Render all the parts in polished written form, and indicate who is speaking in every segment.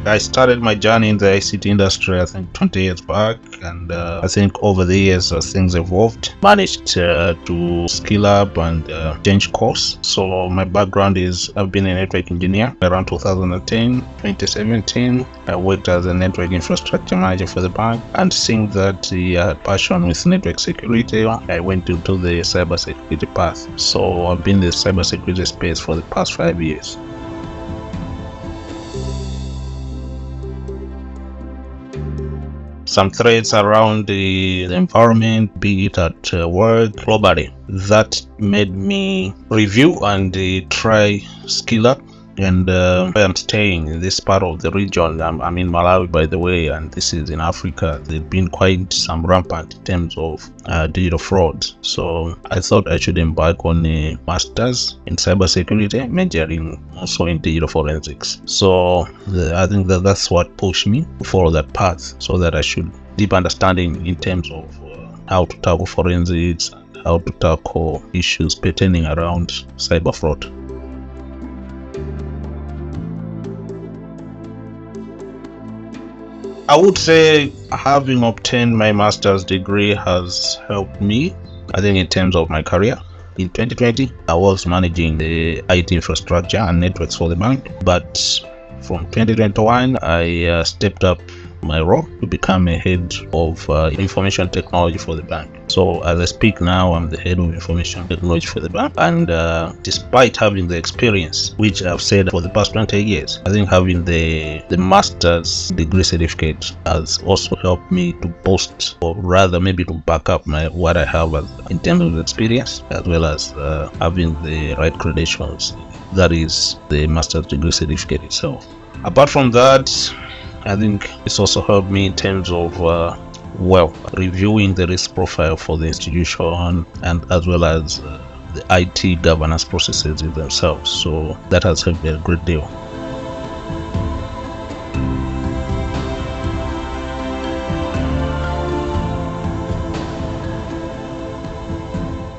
Speaker 1: I started my journey in the ICT industry, I think 20 years back, and I think over the years as things evolved, managed to skill up and change course. So my background is I've been a network engineer around 2010, 2017. I worked as a network infrastructure manager for the bank, and seeing that the passion with network security, I went into the cybersecurity path. So I've been in the cybersecurity space for the past 5 years. Some threats around the environment, be it at work, globally, that made me review and try skill up. And I'm staying in this part of the region. I'm in Malawi, by the way, and this is in Africa. There's been quite some rampant in terms of digital fraud. So I thought I should embark on a master's in cybersecurity, majoring also in digital forensics. So I think that's what pushed me to follow that path, so that I should deep understanding in terms of how to tackle forensics, how to tackle issues pertaining around cyber fraud. I would say having obtained my master's degree has helped me, I think, in terms of my career. In 2020, I was managing the IT infrastructure and networks for the bank, but from 2021, I stepped up my role to become a head of information technology for the bank. So as I speak now, I'm the head of information technology for the bank, and despite having the experience, which I've said for the past 20 years, I think having the master's degree certificate has also helped me to boost, or rather maybe to back up what I have in terms of experience, as well as having the right credentials, that is the master's degree certificate itself. Apart from that, I think it's also helped me in terms of reviewing the risk profile for the institution, and as well as the IT governance processes in themselves. So that has helped me a great deal.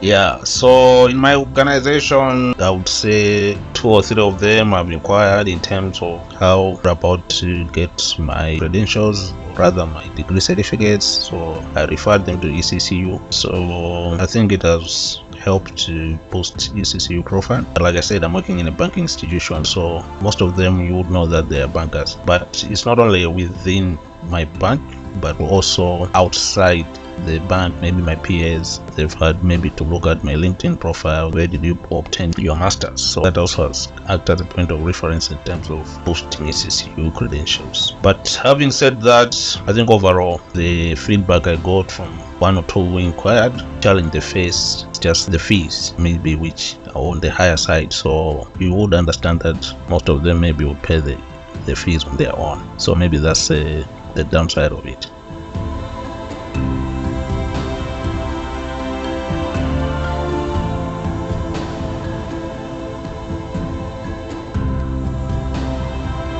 Speaker 1: Yeah, so in my organization, I would say 2 or 3 of them have inquired in terms of how I'm about to get my credentials, rather my degree certificates. So I referred them to ECCU. So I think it has helped to boost ECCU profile. Like I said, I'm working in a banking institution, so most of them, you would know that they are bankers. But it's not only within my bank, but also outside the bank. Maybe my peers, they've had maybe to look at my LinkedIn profile. Where did you obtain your master's? So that also has acted as a point of reference in terms of boosting ECCU credentials. But having said that, I think overall the feedback I got from 1 or 2 who inquired, challenge they face, just the fees maybe, which are on the higher side. So you would understand that most of them maybe will pay the fees on their own. So maybe that's the downside of it.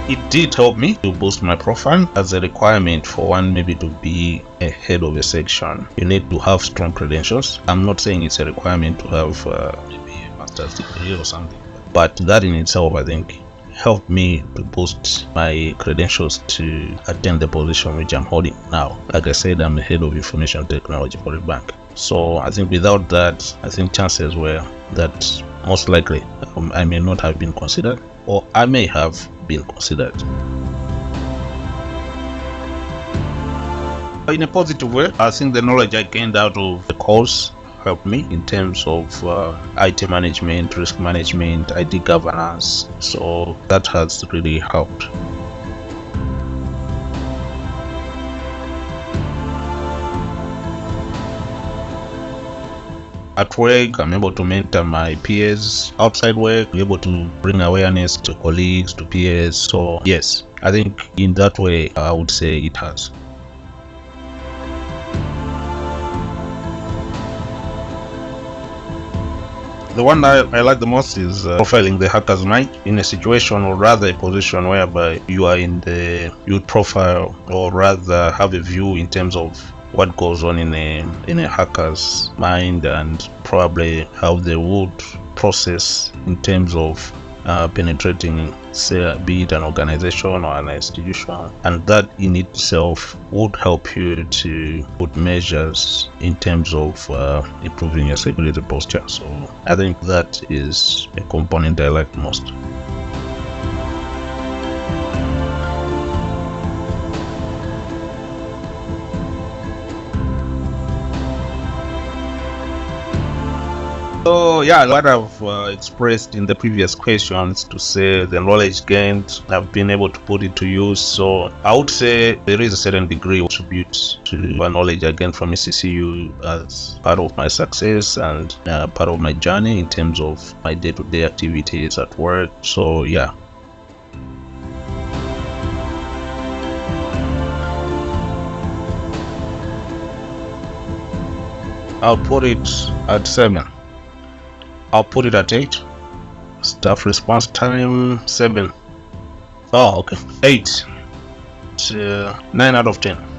Speaker 1: It did help me to boost my profile. As a requirement for one maybe to be a head of a section, you need to have strong credentials. I'm not saying it's a requirement to have maybe a master's degree or something, but that in itself, I think, helped me to boost my credentials to attain the position which I'm holding now. Like I said, I'm the head of information technology for a bank. So I think without that, I think chances were that most likely I may not have been considered, or I may have been considered. In a positive way, I think the knowledge I gained out of the course helped me in terms of IT management, risk management, IT governance. So that has really helped. At work, I'm able to mentor my peers. Outside work, I'm able to bring awareness to colleagues, to peers. So yes, I think in that way, I would say it has. The one I like the most is profiling the hacker's mind in a situation, or rather a position whereby you are in the youth profile, or rather have a view in terms of what goes on in a hacker's mind, and probably how they would process in terms of penetrating, say, be it an organization or an institution, and that in itself would help you to put measures in terms of improving your security posture. So I think that is a component I like most. So yeah, what I've expressed in the previous questions to say the knowledge gained, I've been able to put it to use. So I would say there is a certain degree of tribute to the knowledge I gained from ECCU as part of my success and part of my journey in terms of my day-to-day activities at work. So yeah. I'll put it at 7. I'll put it at 8. Staff response time 7. Oh, okay. 8. 9 out of 10.